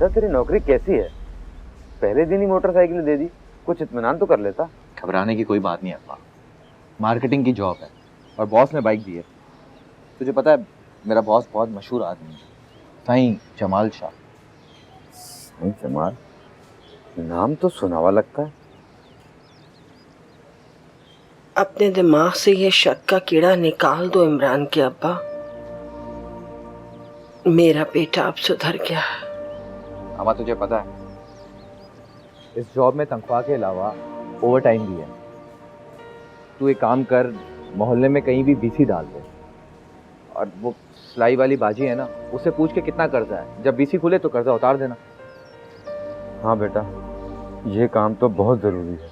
बेटा तेरी नौकरी कैसी है? पहले दिन ही मोटरसाइकिल दे दी, कुछ इत्मीनान तो कर लेता। घबराने की कोई बात नहीं अब्बा, मार्केटिंग की जॉब है और बॉस ने बाइक दी है। तुझे पता है मेरा बॉस बहुत मशहूर आदमी है, साईं जमाल शाह। साईं जमाल, नाम तो सुना हुआ लगता है। अपने दिमाग से ये शक का कीड़ा निकाल दो इमरान के अब्बा। मेरा बेटा अब सुधर गया। अम्मा तुझे पता है इस जॉब में तनख्वाह के अलावा ओवर टाइम भी है। तू एक काम कर, मोहल्ले में कहीं भी बीसी डाल दे, और वो सिलाई वाली बाजी है ना, उससे पूछ के कितना कर्जा है, जब बीसी खुले तो कर्जा उतार देना। हाँ बेटा, ये काम तो बहुत जरूरी है।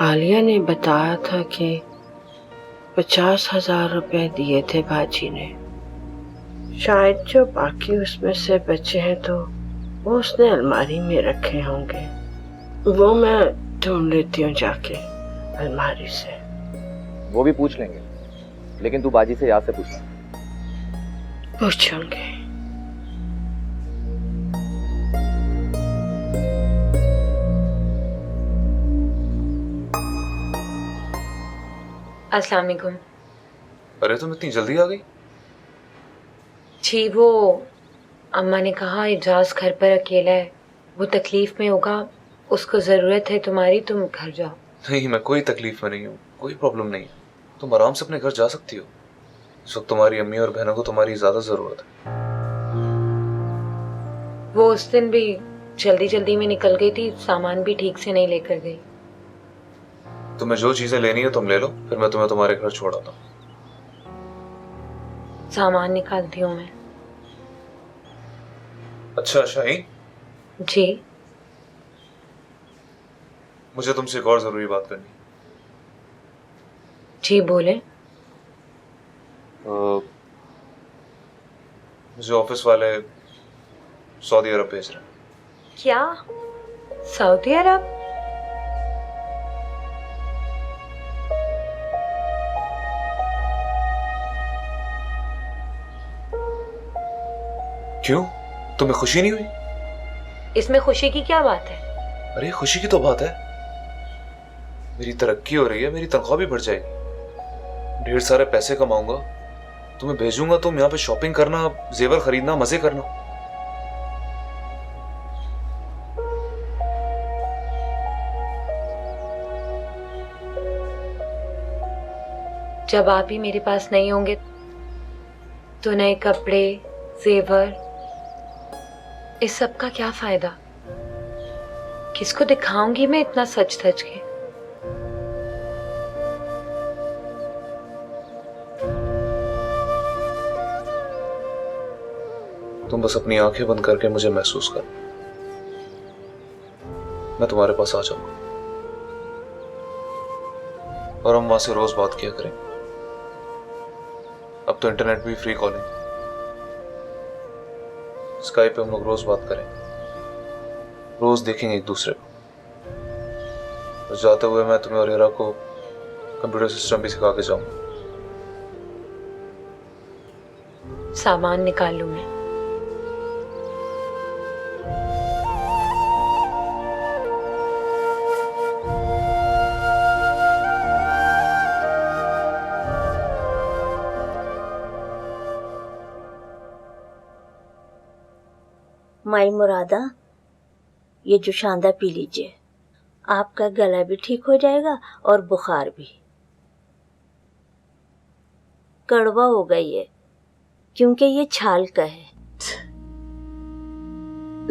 आलिया ने बताया था कि 50,000 रुपए दिए थे बाजी ने। शायद जो बाकी उसमें से बचे हैं तो वो उसने अलमारी में रखे होंगे। वो मैं ढूंढ लेती हूँ जाके अलमारी से। वो भी पूछ लेंगे, लेकिन तू बाजी से याद से पूछना। पूछूंगे। अस्सलाम वालेकुम। अरे तुम इतनी जल्दी आ गई? जी वो अम्मा ने कहा इजाज घर पर अकेला है, वो तकलीफ में होगा, उसको ज़रूरत है तुम्हारी, तुम घर जाओ। नहीं, मैं कोई तकलीफ में नहीं हूँ, कोई प्रॉब्लम नहीं है। तुम आराम से अपने घर जा सकती हो। इस वक्त तुम्हारी अम्मी और बहनों को तुम्हारी ज़्यादा ज़रूरत है। वो उस दिन भी जल्दी जल्दी में निकल गई थी, सामान भी ठीक से नहीं लेकर गई। तुम्हें जो चीज़ें लेनी है तुम ले लो, फिर मैं तुम्हें तुम्हारे घर छोड़ आता हूँ। सामान निकालती हूँ मैं। अच्छा शाहीन, जी मुझे तुमसे एक और ज़रूरी बात करनी है। जी बोले। मुझे ऑफिस वाले सऊदी अरब भेज रहे हैं। क्या? सऊदी अरब? क्यों, तुम्हें खुशी नहीं हुई? इसमें खुशी की क्या बात है? अरे खुशी की तो बात है, मेरी तरक्की हो रही है, मेरी तनख्वाह भी बढ़ जाएगी, ढेर सारे पैसे कमाऊंगा, तुम्हें भेजूंगा, तुम यहाँ पे शॉपिंग करना, जेवर खरीदना, मजे करना। जब आप ही मेरे पास नहीं होंगे तो नए कपड़े, जेवर, इस सब का क्या फायदा? किसको दिखाऊंगी मैं इतना सच धज के? तुम बस अपनी आंखें बंद करके मुझे महसूस कर, मैं तुम्हारे पास आ जाऊंगा और हम वहां से रोज बात किया करें। अब तो इंटरनेट भी फ्री कॉलिंग, स्काइप पे हम लोग रोज बात करें, रोज देखेंगे एक दूसरे को। और जाते हुए मैं तुम्हें और हीरा को कंप्यूटर सिस्टम भी सिखा के जाऊंगा। सामान निकाल लूं मैं। माई मुरादा, ये जुशांदा पी लीजिए, आपका गला भी ठीक हो जाएगा और बुखार भी। कड़वा होगा ये, क्योंकि ये छाल का है।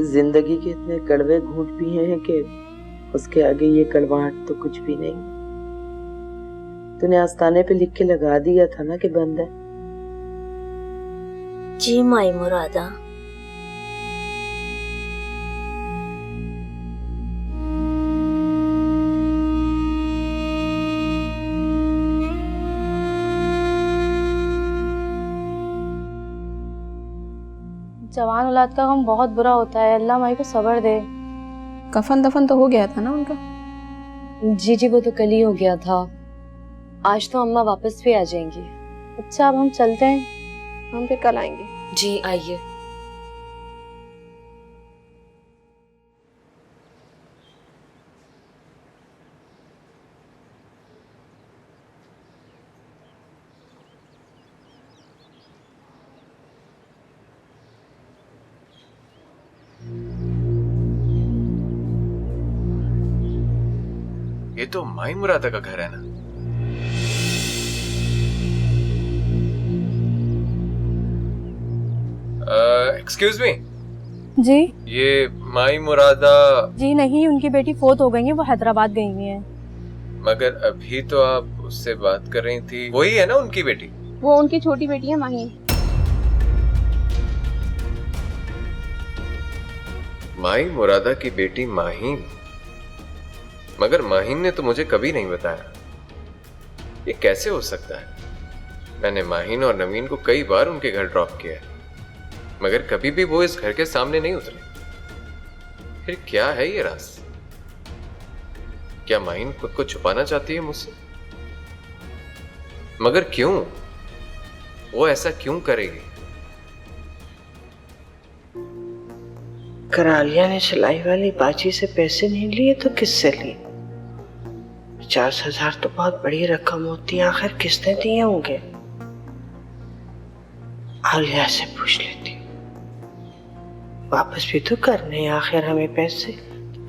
जिंदगी के इतने कड़वे घूंट पिए हैं कि उसके आगे ये कड़वाहट तो कुछ भी नहीं। तूने आस्ताने पे लिख के लगा दिया था ना कि बंद है। जी माई मुरादा। जवान औलाद का गम बहुत बुरा होता है, अल्लाह माई को सब्र दे। कफन दफन तो हो गया था ना उनका? जी जी वो तो कल ही हो गया था, आज तो अम्मा वापस भी आ जाएंगी। अच्छा अब हम चलते हैं, हम फिर कल आएंगे। जी आइए। ये तो माई मुरादा का घर है ना? एक्सक्यूज मी, जी ये माई मुरादा? जी नहीं, उनकी बेटी फोत हो गई है, वो हैदराबाद गई हुई है। मगर अभी तो आप उससे बात कर रही थी, वही है ना उनकी बेटी? वो उनकी छोटी बेटी है माही। माई मुरादा की बेटी माहीन? मगर माहीन ने तो मुझे कभी नहीं बताया। ये कैसे हो सकता है? मैंने माहीन और नवीन को कई बार उनके घर ड्रॉप किया है, मगर कभी भी वो इस घर के सामने नहीं उतरे। फिर क्या है ये राज? क्या माहीन खुद को छुपाना चाहती है मुझसे? मगर क्यों? वो ऐसा क्यों करेगी? करालिया ने सिलाई वाली बाजी से पैसे नहीं लिए तो किससे लिए? 50,000 तो बहुत बड़ी रकम होती है, आखिर किसने दिए होंगे? आलिया से पूछ लेती हूँ। वापस भी तो करने हैं आखिर हमें पैसे,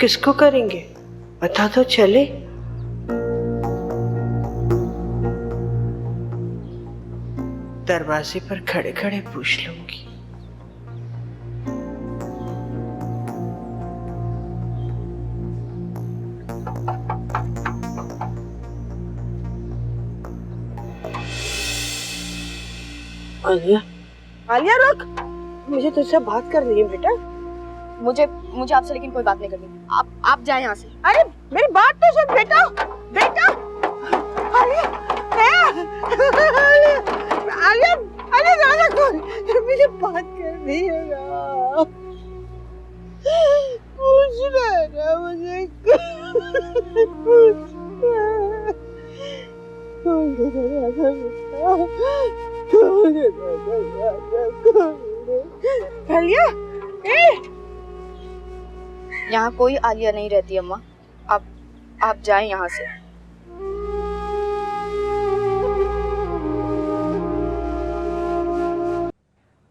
किसको करेंगे बता तो चले। दरवाजे पर खड़े खड़े पूछ लूंगी। आलिया, आलिया रुक, मुझे तुझसे बात करनी है बेटा। मुझे आपसे लेकिन कोई बात नहीं करनी। आप जाएं यहाँ से। अरे मेरी बात तो सुन बेटा, बेटा। आलिया, आलिया, आलिया ज़्यादा कौन? मुझे बात करनी है ना। पूछना है ना मुझे, आलिया, यहाँ कोई आलिया नहीं रहती अम्मा। आप जाएं यहाँ से।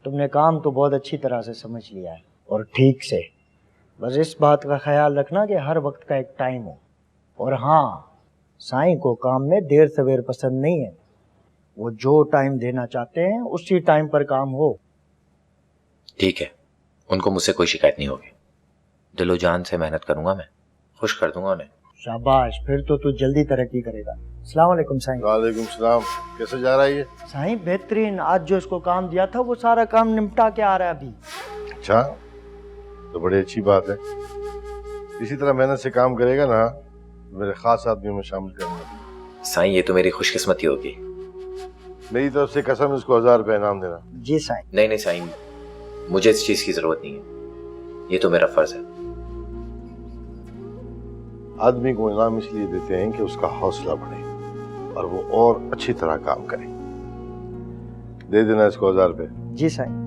तुमने काम तो बहुत अच्छी तरह से समझ लिया है और ठीक से। बस इस बात का ख्याल रखना कि हर वक्त का एक टाइम हो। और हाँ, साईं को काम में देर सवेर पसंद नहीं है। वो जो टाइम देना चाहते हैं उसी टाइम पर काम हो। ठीक है, उनको मुझसे कोई शिकायत नहीं होगी। दिलो जान से मेहनत करूंगा, मैं खुश कर दूंगा उन्हें। शाबाश, फिर तो तू जल्दी तरक्की करेगा। अस्सलाम वालेकुम साईं। वालेकुम सलाम। कैसे जा रहा है ये? साईं बेहतरीन। आज जो इसको काम दिया था वो सारा काम निपटा के आ रहा है अभी। अच्छा, तो बड़ी अच्छी बात है। इसी तरह मेहनत से काम करेगा ना, मेरे खास आदमियों में शामिल करना। साईं ये तो मेरी खुशकिस्मती होगी। मेरी तरफ से कसम, इसको 1000 रुपए इनाम देना। जी साईं। नहीं नहीं साईं, मुझे इस चीज की जरूरत नहीं है, ये तो मेरा फर्ज है। आदमी को इनाम इसलिए देते हैं कि उसका हौसला बढ़े और वो और अच्छी तरह काम करे। दे देना इसको 1000 रुपए। जी साईं।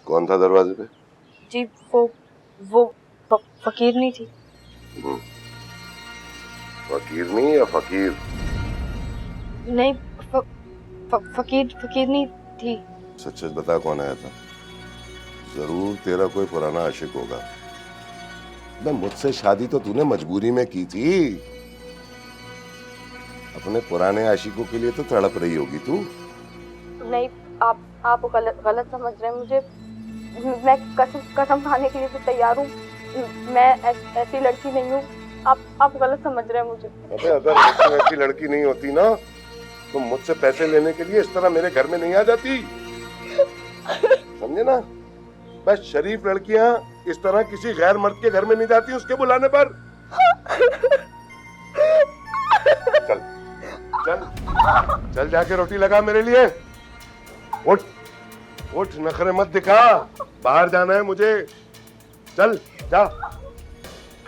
कौन था दरवाजे पे? जी वो फकीर नहीं थी। फकीर नहीं या फकीर? नहीं, फकीर नहीं थी। सच सच बता, कौन आया था? जरूर तेरा कोई पुराना आशिक होगा। मुझसे शादी तो तूने मजबूरी में की थी। अपने पुराने आशिकों के लिए तो तड़प रही होगी तू। नहीं, आप गलत समझ रहे हैं मुझे। मैं कसम खाने के लिए तो तैयार हूँ। मैं ऐसी लड़की नहीं हूँ। आप गलत समझ रहे हैं मुझे। अबे अगर तू ऐसी लड़की नहीं होती ना, तो मुझसे पैसे लेने के लिए इस तरह मेरे घर में नहीं आ जाती। समझे ना? बस शरीफ लड़कियां इस तरह किसी गैर मर्द के घर में नहीं जाती उसके बुलाने पर। चल चल चल, जाके रोटी लगा मेरे लिए। उठ उठ, नखरे मत दिखा, बाहर जाना है मुझे। चल जा।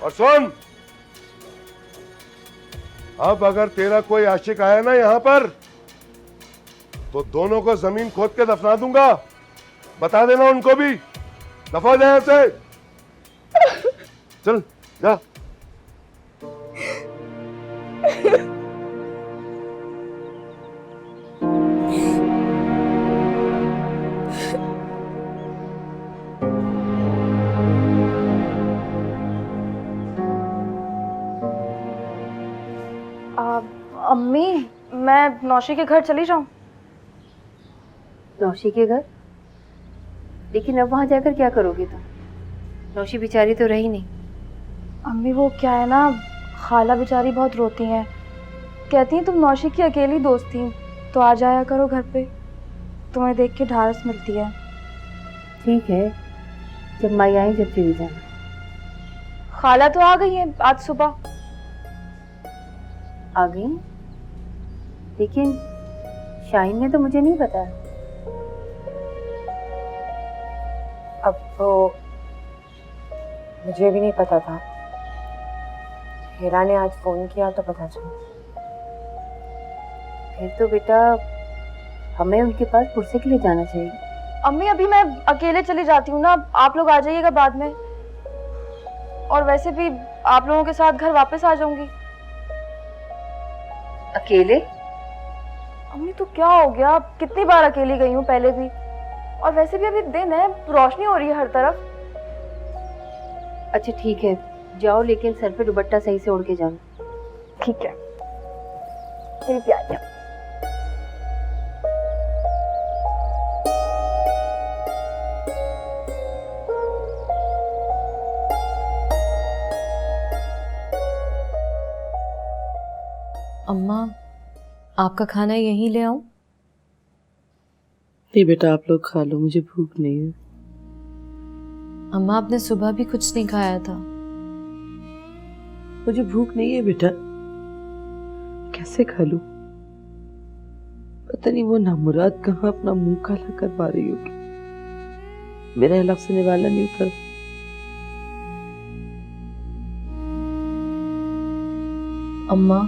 और सुन, अब अगर तेरा कोई आशिक आया ना यहाँ पर तो दोनों को जमीन खोद के दफना दूंगा, बता देना उनको भी। दफा जाए यहाँ से, चल जा। अम्मी, मैं नौशी के घर चली जाऊं? नौशी के घर? लेकिन अब वहां जाकर क्या करोगी तुम? नौशी बेचारी तो रही नहीं। अम्मी वो क्या है ना, खाला बेचारी बहुत रोती हैं, कहती हैं तुम नौशी की अकेली दोस्त थी, तो आ जाया करो घर पे, तुम्हें देख के ढाढ़स मिलती है। ठीक है, जब माई आई जब चली जाना। खाला तो आ गई है आज सुबह। आ गई? लेकिन शाहीन ने तो मुझे नहीं बताया। अब तो मुझे भी नहीं पता था, हीरा ने आज फोन किया तो पता चला। फिर तो बेटा हमें उनके पास पुरसे के लिए जाना चाहिए। अम्मी अभी मैं अकेले चली जाती हूँ ना, आप लोग आ जाइएगा बाद में, और वैसे भी आप लोगों के साथ घर वापस आ जाऊंगी। अकेले? अम्मी तो क्या हो गया, कितनी बार अकेली गई हूँ पहले भी, और वैसे भी अभी दिन है, रोशनी हो रही है हर तरफ। अच्छा ठीक है, जाओ, लेकिन सर पे दुपट्टा सही से ओढ़ के जाना। ठीक है मेरी प्यारी। अम्मा, आपका खाना यहीं ले आऊं? नहीं बेटा, आप लोग खा लो, मुझे भूख नहीं है। अम्मा, आपने सुबह भी कुछ नहीं खाया था। मुझे भूख नहीं है बेटा, कैसे खा लूं? पता नहीं वो नामुराद कहाँ अपना मुंह काला करवा रही होगी, मेरा हलक से निवाला नहीं उतर। अम्मा,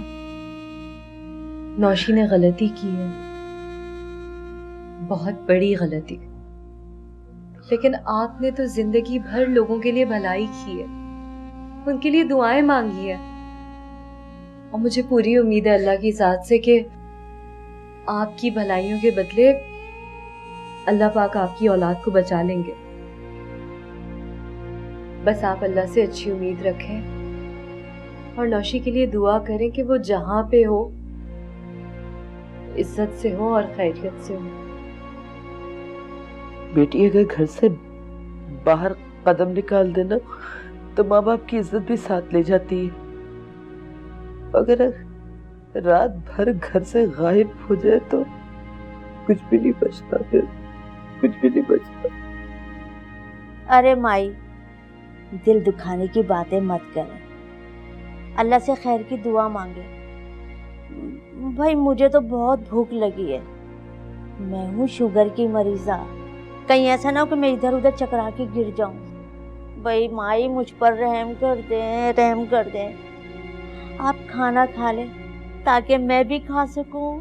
नौशी ने गलती की है, बहुत बड़ी गलती, लेकिन आपने तो जिंदगी भर लोगों के लिए भलाई की है, उनके लिए दुआएं मांगी है, और मुझे पूरी उम्मीद है अल्लाह की ज़ात से कि आपकी भलाइयों के बदले अल्लाह पाक आपकी औलाद को बचा लेंगे। बस आप अल्लाह से अच्छी उम्मीद रखें और नौशी के लिए दुआ करें कि वो जहां पे हो इज्जत से हो और खैरियत से हो। बेटी अगर घर से बाहर कदम निकाल देना तो माँ बाप की इज्जत भी साथ ले जाती है, अगर रात भर घर से गायब हो जाए तो कुछ भी नहीं बचता, फिर कुछ भी नहीं बचता। अरे माई, दिल दुखाने की बातें मत करें, अल्लाह से खैर की दुआ मांगे। भाई मुझे तो बहुत भूख लगी है, मैं हूँ शुगर की मरीजा, कहीं ऐसा ना हो कि मैं इधर उधर चकरा के गिर जाऊं। भाई माई मुझ पर रहम कर दें, रहम कर दें। आप खाना खा लें ताकि मैं भी खा सकूं।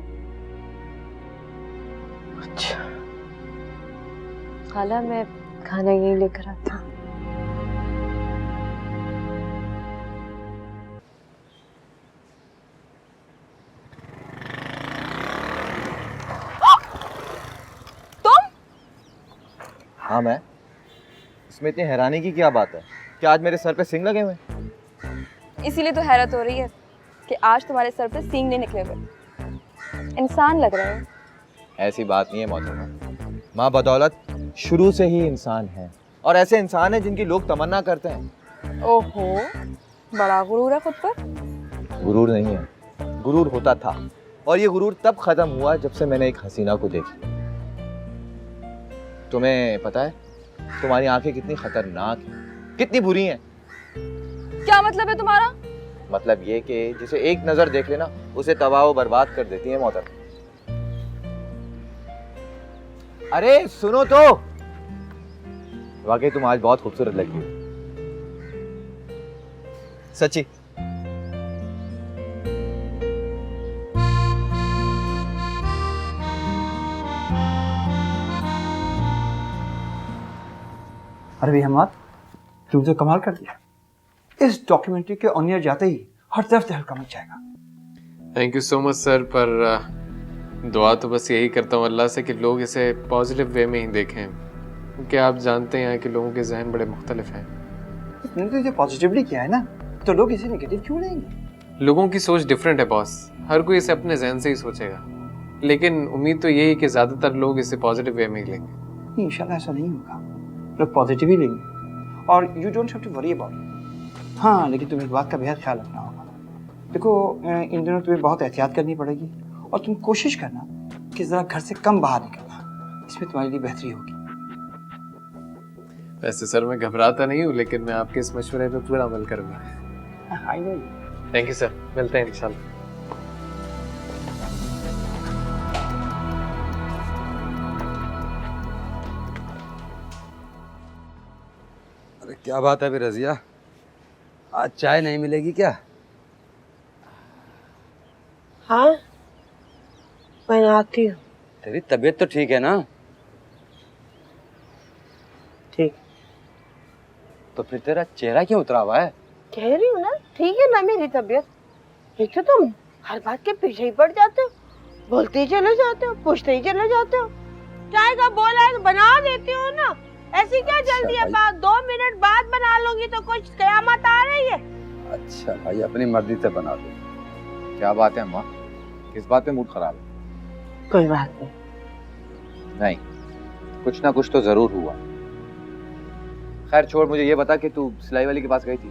अच्छा खाला, मैं खाना यहीं लेकर आता हूँ। हाँ मैं, इसमें इतनी हैरानी की क्या बात है? क्या आज मेरे सर पे सींग लगे हुए? इसीलिए तो हैरत हो रही है कि आज तुम्हारे सर पे सींग नहीं निकले हुए, इंसान लग रहे हो। ऐसी बात नहीं है मोहतरमा, माँ बदौलत शुरू से ही इंसान है, और ऐसे इंसान है जिनकी लोग तमन्ना करते हैं। ओहो, बड़ा गुरूर है खुद पर। गुरूर नहीं है, गुरूर होता था, और ये गुरूर तब खत्म हुआ जब से मैंने एक हसीना को देख लिया। तुम्हें पता है तुम्हारी आंखें कितनी खतरनाक हैं, कितनी बुरी हैं? क्या मतलब है तुम्हारा? मतलब ये कि जिसे एक नजर देख लेना उसे तबाह व बर्बाद कर देती है मोहतरमा। अरे सुनो तो, वाकई तुम आज बहुत खूबसूरत लगी हो। सच्ची। अरे भैया हमाद, तुम तो कमाल कर दिया। इस डॉक्यूमेंट्री के ऑन एयर जाते ही हर तरफ से हल्का मच जाएगा। Thank you so much sir, पर दुआ तो बस यही करता हूँ अल्लाह से कि लोग इसे पॉजिटिव वे में ही देखें, क्योंकि आप जानते हैं कि लोगों के जहन बड़े मुख्तलिफ हैं। तुमने तो इसे पॉजिटिवली किया है ना, तो लोग इसे नेगेटिव क्यों लेंगे? लोगों की सोच डिफरेंट है बॉस, हर कोई इसे अपने जहन से ही सोचेगा, लेकिन उम्मीद तो यही है कि ज़्यादातर लोग इसे पॉजिटिव वे में ही लेंगे। इंशाल्लाह ऐसा नहीं होगा, लोग पॉजिटिव ही लेंगे और you don't have to worry about it. हाँ, लेकिन तुम्हें इस बात का बेहद ख्याल रखना होगा। देखो, इन दिनों तुम्हें बहुत एहतियात करनी पड़ेगी और तुम कोशिश करना कि ज़रा घर से कम बाहर निकलना, इसमें तुम्हारे लिए बेहतरी होगी। वैसे सर मैं घबराता नहीं हूँ, लेकिन मैं आपके इस मशवरे पे पूरा अमल करूँगा। थैंक यू सर, मिलते हैं इंशाल्लाह। अरे क्या बात है फिर रजिया, आज चाय नहीं मिलेगी क्या? हाँ, मैं आती हूँ। तेरी तबीयत तो ठीक है ना? ठीक। तो फिर तेरा चेहरा क्यों उतरा हुआ है? कह रही हूँ ना, ठीक है ना मेरी तबीयत। एक तो तुम हर बात के पीछे ही पड़ जाते हो, बोलते ही चले जाते हो, पूछते ही चले जाते हो। चाय का बोला है तो बना देती हो ना, ऐसी क्या जल्दी है बात? 2 मिनट बाद बना लूंगी तो कुछ कयामत आ रही है? अच्छा भाई, अपनी मर्जी से बना दो। क्या बात है अम्मा, किस बात पे मूड खराब है? कोई बात नहीं। नहीं, कुछ ना कुछ तो जरूर हुआ। खैर छोड़, मुझे ये बता कि तू सिलाई वाली के पास गई थी,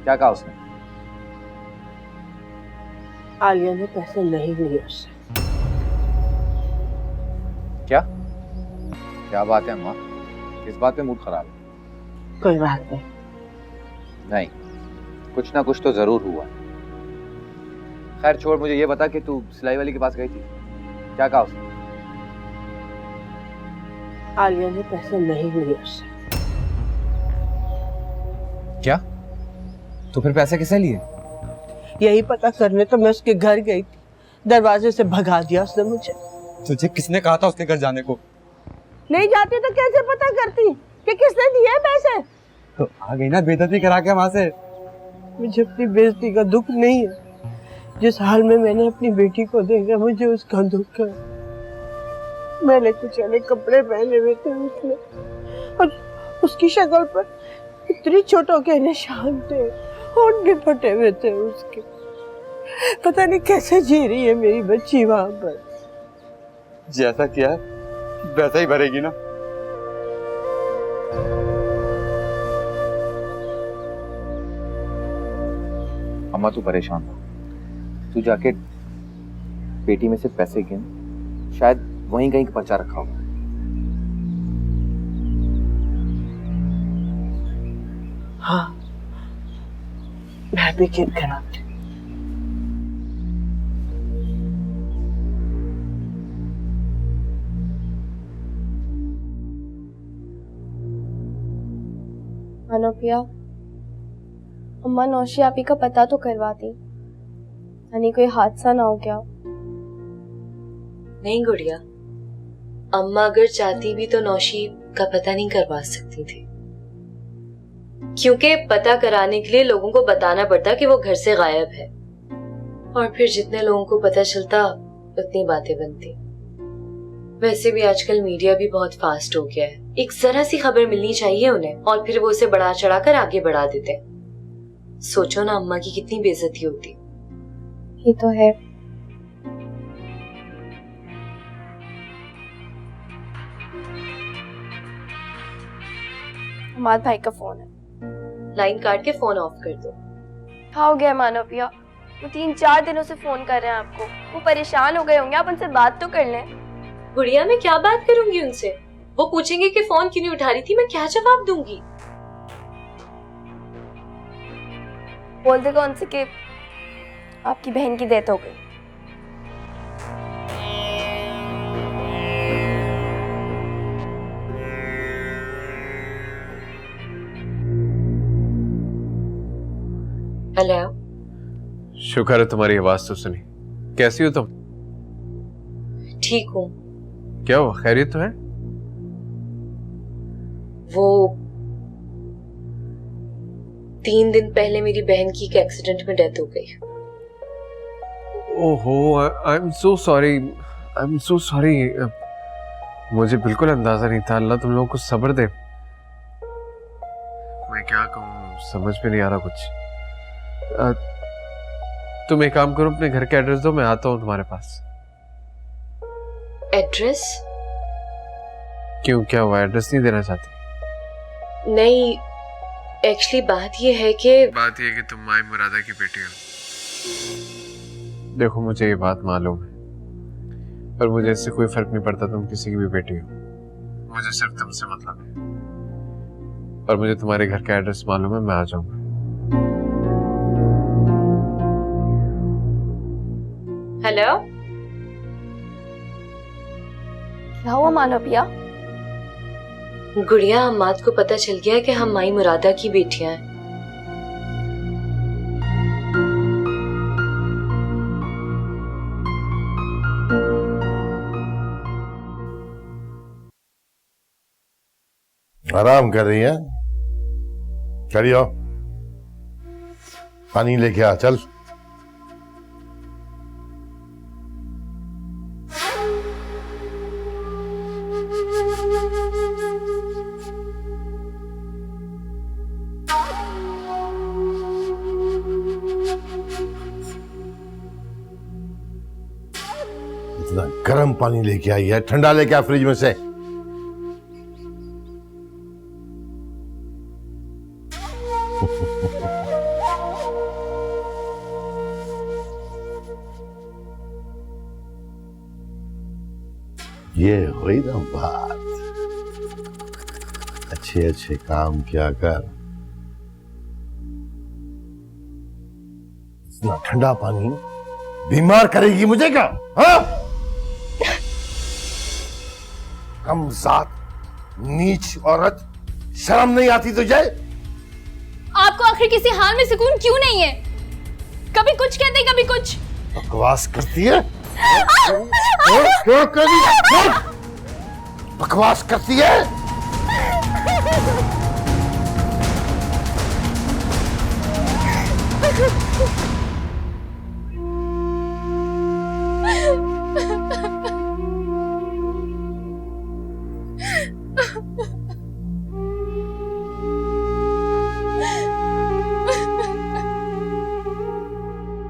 क्या कहा उसने? आलिया ने पैसे नहीं लिए उससे। क्या क्या बात है अम्मा, किस बात पे मूड खराब है? कोई बात नहीं। नहीं, कुछ ना कुछ तो जरूर हुआ। खैर छोड़, मुझे ये बता कि तू सिलाई वाली के पास गई थी, क्या कहा उसने? आलिया ने पैसे नहीं लिए उससे। क्या? तो फिर पैसे किसे लिए? यही पता करने तो मैं उसके घर गई थी, दरवाजे से भगा दिया उसने मुझे। तुझे किसने कहा था उसके घर जाने को? नहीं जाती तो कैसे पता करती कि किसने दिए पैसे? तो आ गई ना बेइज्जती करा के वहां से। मुझे अपनी बेइज्जती का दुख नहीं है, जिस हाल में मैंने अपनी बेटी को देखा मुझे उसका दुख है। मैंने कुचले कपड़े पहने हुए थे उसने, और उसकी शक्ल पर इतनी चोटों के निशान थे, होंठ भी फटे हुए थे उसके। पता नहीं कैसे जी रही है मेरी बच्ची वहां पर। जैसा किया वैसा ही भरेगी ना। अम्मा तू परेशान हो, तू जाके पेटी में से पैसे गिन, शायद वहीं कहीं पर्चा रखा होगा। हाँ, मैं भी गिन कर आती। अनुप्रिया, अम्मा नौशी आपी का पता तो करवाती, यानी कोई हादसा ना हो गया। नहीं गुड़िया, अम्मा अगर चाहती भी तो नौशी का पता नहीं करवा सकती थी, क्योंकि पता कराने के लिए लोगों को बताना पड़ता कि वो घर से गायब है, और फिर जितने लोगों को पता चलता उतनी बातें बनती। वैसे भी आजकल मीडिया भी बहुत फास्ट हो गया है, एक जरा सी खबर मिलनी चाहिए उन्हें और फिर वो उसे बढ़ा चढ़ाकर आगे बढ़ा देते। सोचो ना अम्मा की कितनी बेइज्जती होती। ये तो है। हमारे भाई का फोन है। लाइन काट के फोन ऑफ कर दो। क्या हो गया मानविया? वो 3-4 दिनों से फोन कर रहे हैं आपको, वो परेशान हो गए होंगे, आप उनसे बात तो कर लें। गुड़िया मैं क्या बात करूंगी उनसे? वो पूछेंगे कि फोन क्यों नहीं उठा रही थी, मैं क्या जवाब दूंगी? बोल देगा उनसे कि आपकी बहन की डेथ हो गई। हेलो। शुक्र है तुम्हारी आवाज तो सुनी। कैसी हो तुम? ठीक हूँ। क्या हुआ, खैरियत तो है? वो 3 दिन पहले मेरी बहन की एक एक्सीडेंट में डेथ हो गई। ओहो, I am so sorry, I am so sorry. मुझे बिल्कुल अंदाजा नहीं था। अल्लाह तुम लोगों को सब्र दे। मैं क्या कहूँ, समझ में नहीं आ रहा कुछ। तुम एक काम करो, अपने घर का एड्रेस दो, मैं आता हूँ तुम्हारे पास। एड्रेस? क्यों, क्या हुआ? एड्रेस नहीं देना चाहती? नहीं, एक्चुअली बात ये है कि तुम माई मुरादा की बेटी हो। देखो, मुझे ये बात मालूम है, पर मुझे इससे कोई फर्क नहीं पड़ता तुम किसी की भी बेटी हो। मुझे सिर्फ तुमसे मतलब है। और मुझे तुम्हारे घर का एड्रेस मालूम है, मैं आ जाऊंगा। हेलो। क्या हुआ मालविया? गुड़िया, अम्माद को पता चल गया कि हम माई मुरादा की बेटियां हैं। आराम कर रही है? खड़ी हो, पानी लेके आ, चल। इतना गर्म पानी लेके आई है, ठंडा लेके आ फ्रिज में से। ये हुई ना बात, अच्छे अच्छे काम किया कर। इतना ठंडा पानी बीमार करेगी मुझे क्या? हाँ? कम जात, नीच औरत, शर्म नहीं आती तुझे? आपको आखिर किसी हाल में सुकून क्यों नहीं है? कभी कुछ कहते, कभी कुछ। बकवास करती है? बकवास करती है?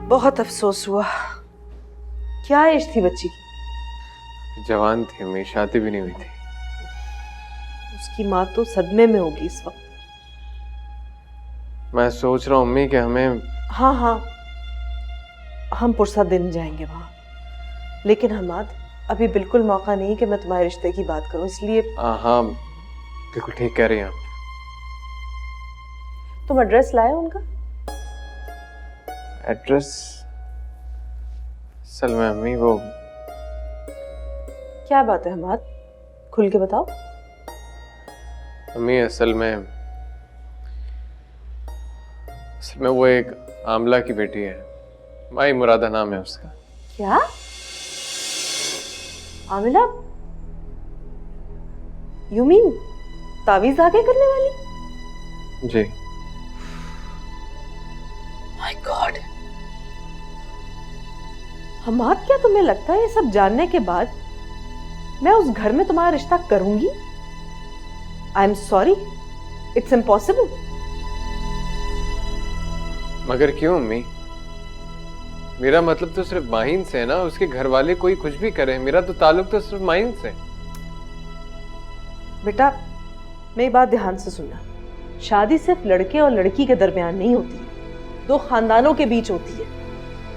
बहुत अफसोस हुआ। क्या एज थी बच्ची की? जवान थी अम्मी, शादी भी नहीं हुई थी। उसकी माँ तो सदमे में होगी इस वक्त। मैं सोच रहा हूँ अम्मी कि हमें हाँ हाँ, हम पुरसा देने जाएंगे वहां, लेकिन हमाद अभी बिल्कुल मौका नहीं कि मैं तुम्हारे रिश्ते की बात करूं, इसलिए। हाँ, बिल्कुल ठीक कह रही हैं आप। तुम एड्रेस लाए उनका? एड्रेस असल में अम्मी वो। क्या बात है हमाद, खुल के बताओ। अम्मी असल में वो एक आमला की बेटी है, माई मुरादा नाम है उसका। क्या? आमिला? यू मीन तावीज आगे करने वाली? जी। My God. हमाद, क्या तुम्हें लगता है ये सब जानने के बाद मैं उस घर में तुम्हारा रिश्ता करूंगी? I am sorry, it's impossible. मगर क्यों अम्मी? मेरा मतलब तो सिर्फ माहिन से है ना, उसके घर वाले कोई कुछ भी करे, मेरा तो ताल्लुक तो सिर्फ माहिन से। बेटा, मेरी बात ध्यान से सुनना। शादी सिर्फ लड़के और लड़की के दरमियान नहीं होती है, दो खानदानों के बीच होती है।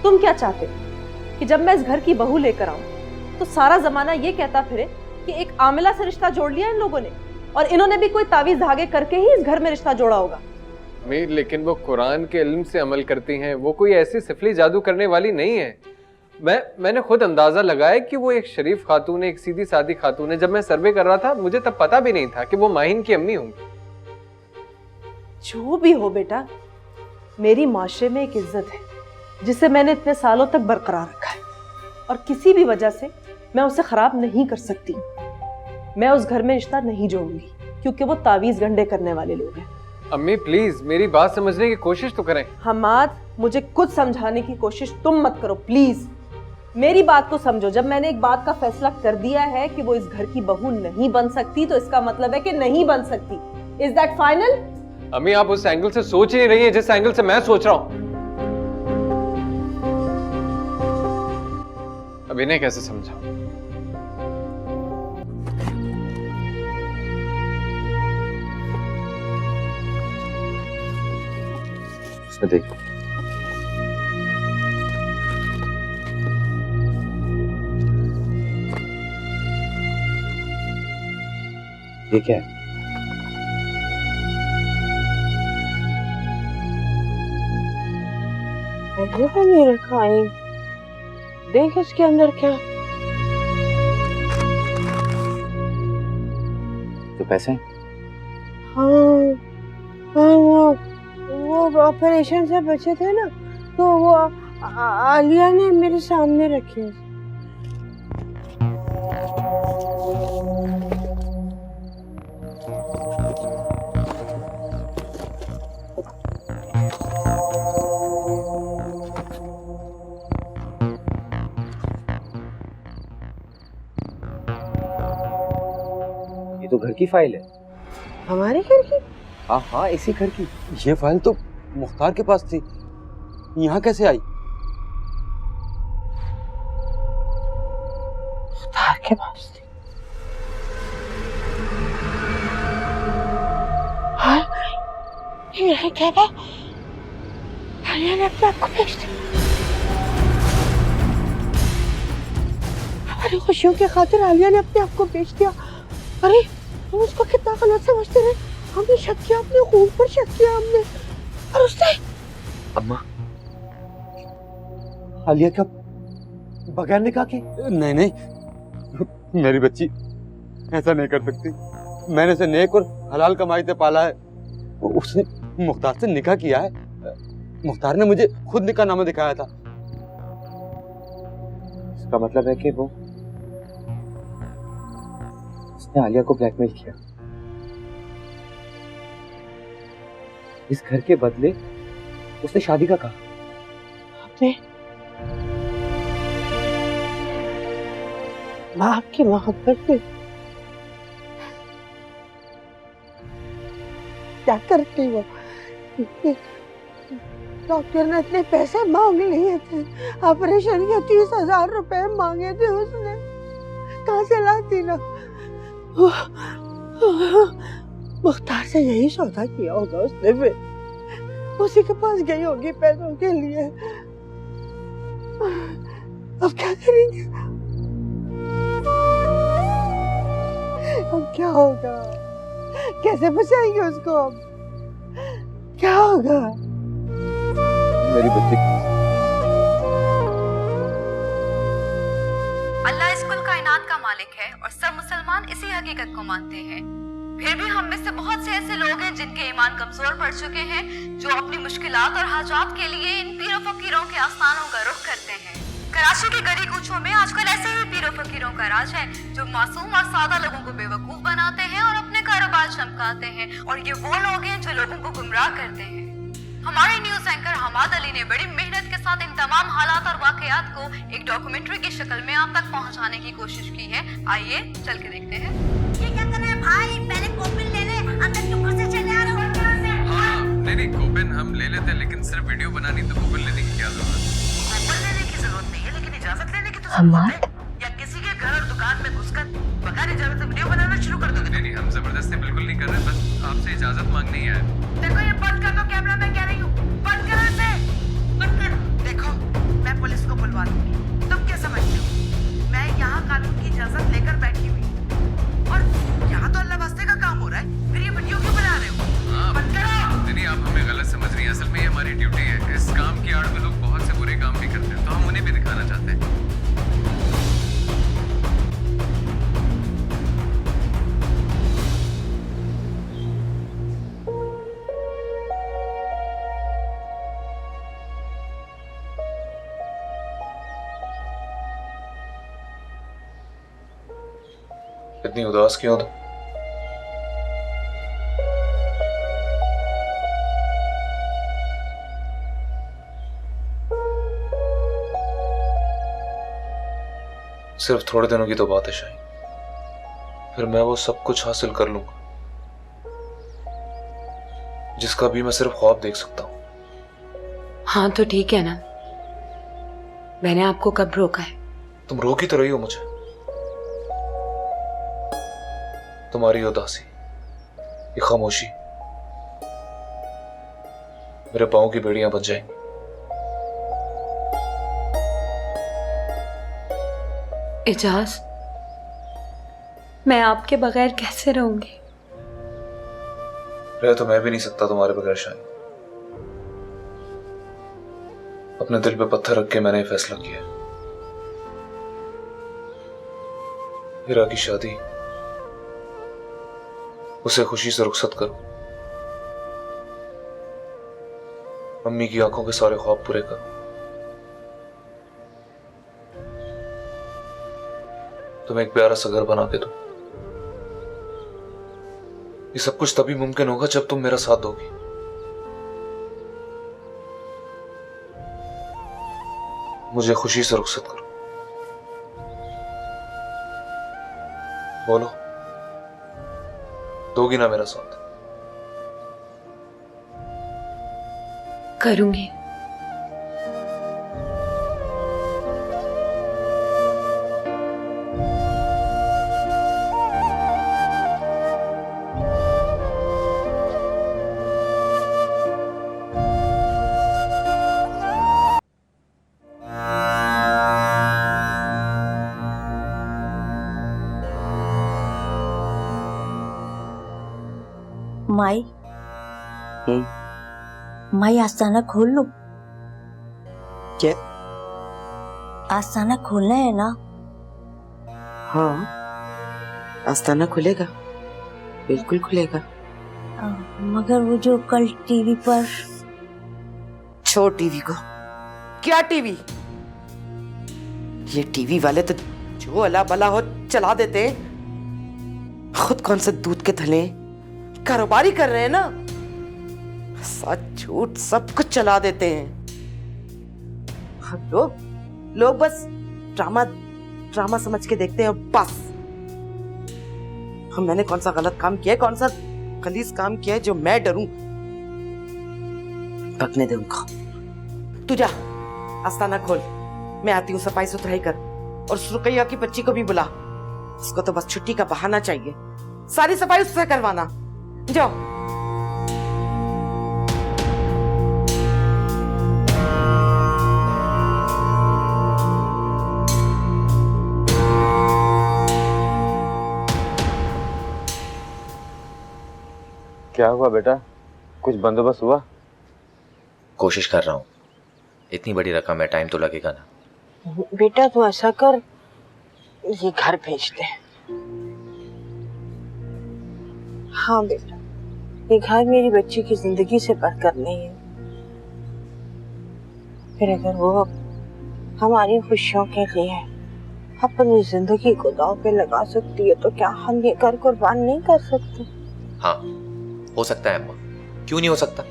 तुम क्या चाहते हो कि जब मैं इस घर की बहू लेकर आऊं तो सारा जमाना ये कहता फिरे कि एक आमिला से रिश्ता जोड़ लिया इन लोगों ने, और इन्होंने भी कोई तावीज धागे करके ही इस घर में रिश्ता जोड़ा होगा? लेकिन वो कुरान के इल्म से अमल करती हैं, वो कोई ऐसी सिफली जादू करने वाली नहीं है। मैंने खुद अंदाजा लगाया कि वो एक शरीफ खातून है, एक सीधी सादी खातून है। जब मैं सर्वे कर रहा था मुझे तब पता भी नहीं था कि वो माहिन की अम्मी होंगी। जो भी हो बेटा, मेरी माशरे में एक इज्जत है जिसे मैंने इतने सालों तक बरकरार रखा है, और किसी भी वजह से मैं उसे खराब नहीं कर सकती। मैं उस घर में रिश्ता नहीं जोड़ूंगी क्योंकि वो तावीज गंडे करने वाले लोग हैं। अम्मी प्लीज मेरी बात समझने की कोशिश तो करें। हमाद, मुझे कुछ समझाने की कोशिश तुम मत करो प्लीज। मेरी बात को समझो। जब मैंने एक बात का फैसला कर दिया है कि वो इस घर की बहू नहीं बन सकती, तो इसका मतलब है कि नहीं बन सकती। Is that final? अम्मी आप उस एंगल से सोच ही नहीं रही है जिस एंगल से मैं सोच रहा हूं। अब इन्हें कैसे समझाऊं? उसमें देखो, ये क्या है? ऐसे तो नहीं रखा है। देख इसके अंदर क्या। तो पैसे? हाँ हाँ, वो ऑपरेशन से बचे थे ना, तो वो आलिया ने मेरे सामने रखे। ये तो घर की फाइल है। हमारे घर की? हाँ हाँ, इसी घर की। ये फाइल तो मुख्तार के पास थी, यहाँ कैसे आई? मुख्तार के पास थी? हाँ, ये क्या था? आलिया ने अपने आप को बेच दिया। हमारी खुशियों की खातिर आलिया ने अपने आप को बेच दिया। अरे हम उसको कितना गलत समझते रहे। हमने शक किया, अपने खून पर शक किया हमने, और उसने। अम्मा, आलिया का बगैर निकाह के? नहीं नहीं, मेरी बच्ची ऐसा नहीं कर सकती। मैंने उसे नेक और हलाल कमाई से पाला है। उसने मुख्तार से निकाह किया है। मुख्तार ने मुझे खुद निकाहनामा दिखाया था। इसका मतलब है कि वो उसने आलिया को ब्लैकमेल किया। इस घर के बदले उसने शादी का कहा। आपने बाप की मोहब्बत में क्या करती वो? डॉक्टर ने इतने पैसे मांग लिए थे, ऑपरेशन के 30,000 रुपए मांगे थे उसने। कहाँ से लाती ना? मुख्तार से यही सौदा किया होगा उसने, फिर उसी के पास गई होगी पैसों के लिए। अब क्या करेंगे? अब क्या होगा? कैसे बचाएंगे उसको? अब क्या होगा? मेरी बच्ची। अल्लाह इस कुल कायनात का मालिक है और सब मुसलमान इसी हकीकत को मानते हैं। फिर भी हम में से बहुत से ऐसे लोग हैं जिनके ईमान कमजोर पड़ चुके हैं, जो अपनी मुश्किलात और हाजात के लिए इन पीरों फकीरों के आस्थानों का रुख करते हैं। कराची के गली कूचों में आजकल ऐसे ही पीरों फकीरों का राज है, जो मासूम और सादा लोगों को बेवकूफ बनाते हैं और अपने कारोबार चमकाते हैं। और ये वो लोग हैं जो लोगों को गुमराह करते हैं। हमारे न्यूज एंकर हमाद अली ने बड़ी मेहनत के साथ इन तमाम हालात और वाकयात को एक डॉक्यूमेंट्री की शक्ल में आप तक पहुंचाने की कोशिश की है। आइए चल के देखते हैं। ये क्या कर रहे हैं भाई? पहले कॉपिन ले ले, अंदर क्यों घर से चले आ रहे हो? हाँ, नहीं कॉपिन हम ले लेते, लेकिन सिर्फ वीडियो बनानी तो कॉपिन लेने की क्या जरूरत? कॉपिन लेने की जरूरत नहीं है, लेकिन इजाजत लेने की तो जरूरत है। या किसी के घर और दुकान में घुसकर बगैर इजाजत वीडियो बनाना शुरू कर दोगे? नहीं हम जबरदस्ती बिल्कुल नहीं कर रहे, बस आपसे इजाजत मांगनी है। देखो ये बंद कर दो कैमरा, मैं कह रही हूँ बंद करो इसे, बंद करो। देखो मैं पुलिस को बुलवा दूंगी। तुम क्या समझते हो मैं यहाँ कानून की इजाजत लेकर बैठी हुई, और यहाँ तो अल्लाह वास्ते का काम हो रहा है, फिर ये वीडियो क्यों बना रहे हो? बंद करो। नहीं आप हमें गलत समझ रही हैं, असल में ये हमारी ड्यूटी है। इस काम की आड़ में लोग बहुत से बुरे काम भी करते हैं, तो हम उन्हें भी दिखाना चाहते हैं। इतनी उदास क्यों तुम? सिर्फ थोड़े दिनों की तो बात है शाही, फिर मैं वो सब कुछ हासिल कर लूंगा जिसका भी मैं सिर्फ ख्वाब देख सकता हूं। हाँ तो ठीक है ना, मैंने आपको कब रोका है? तुम रोक ही तो रही हो मुझे। तुम्हारी उदासी, ये खामोशी मेरे पांव की बेड़ियां बन जाएंगी। एजाज, मैं आपके बगैर कैसे रहूंगी? रह तो मैं भी नहीं सकता तुम्हारे बगैर शाही। अपने दिल पे पत्थर रख के मैंने ये फैसला किया, हीरा की शादी, उसे खुशी से रुखसत करो, मम्मी की आंखों के सारे ख्वाब पूरे करो। तुम्हें एक प्यारा सा घर बना के दो। ये सब कुछ तभी मुमकिन होगा जब तुम मेरा साथ दोगी। मुझे खुशी से रुखसत करो। बोलो, दोगी ना मेरा साथ? करूंगी। माई माई आस्ताना खोल लो। क्या? आस्ताना खोलना है ना? हाँ, आस्ताना खुलेगा, बिल्कुल खुलेगा। मगर वो जो कल टीवी पर। छोड़ टीवी को। क्या टीवी? ये टीवी वाले तो जो अला बला हो चला देते, खुद कौन से दूध के थले कारोबारी कर रहे हैं ना, सच झूठ सब कुछ चला देते हैं। लोग बस ड्रामा समझ के देखते हैं बस। मैंने कौन सा गलत काम किया है, कौन सा खलीस काम किया है जो मैं डरूं? पकने दे उनको। तू जा, आस्ताना खोल, मैं आती हूँ। सफाई सुथराई कर और रुकैया की बच्ची को भी बुला। उसको तो बस छुट्टी का बहाना चाहिए, सारी सफाई उससे करवाना। जाओ। क्या हुआ बेटा, कुछ बंदोबस्त हुआ? कोशिश कर रहा हूँ। इतनी बड़ी रकम है, टाइम तो लगेगा ना। बेटा तू ऐसा कर, ये घर भेज दे। हाँ बेटा, ये घर मेरी बच्ची की जिंदगी से बढ़कर नहीं है। फिर अगर वो हमारी खुशियों के लिए अपनी जिंदगी को दांव पे लगा सकती है तो क्या हम ये घर कुर्बान नहीं कर सकते? हाँ, हो सकता है अम्मा, क्यों नहीं हो सकता।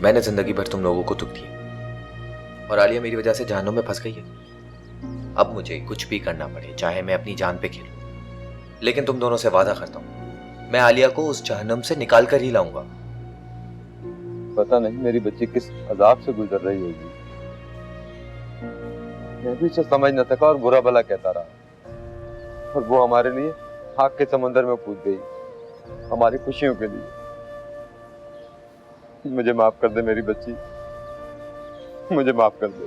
मैंने जिंदगी भर तुम लोगों को दुख दिया और आलिया मेरी वजह से जहन्नुम में फंस गई है। अब मुझे कुछ भी करना पड़े, चाहे मैं अपनी जान पे खेलूं, लेकिन तुम दोनों से वादा करता हूं, मैं आलिया को उस जहन्नुम से निकाल कर ही लाऊंगा। पता नहीं मेरी बच्ची किस अजाब से गुजर रही होगी। मैं भी इसे समझ न सका और बुरा भला कहता रहा, और वो हमारे लिए आग के समंदर में कूद गई, हमारी खुशियों के लिए। मुझे माफ कर दे मेरी बच्ची, मुझे माफ कर दे।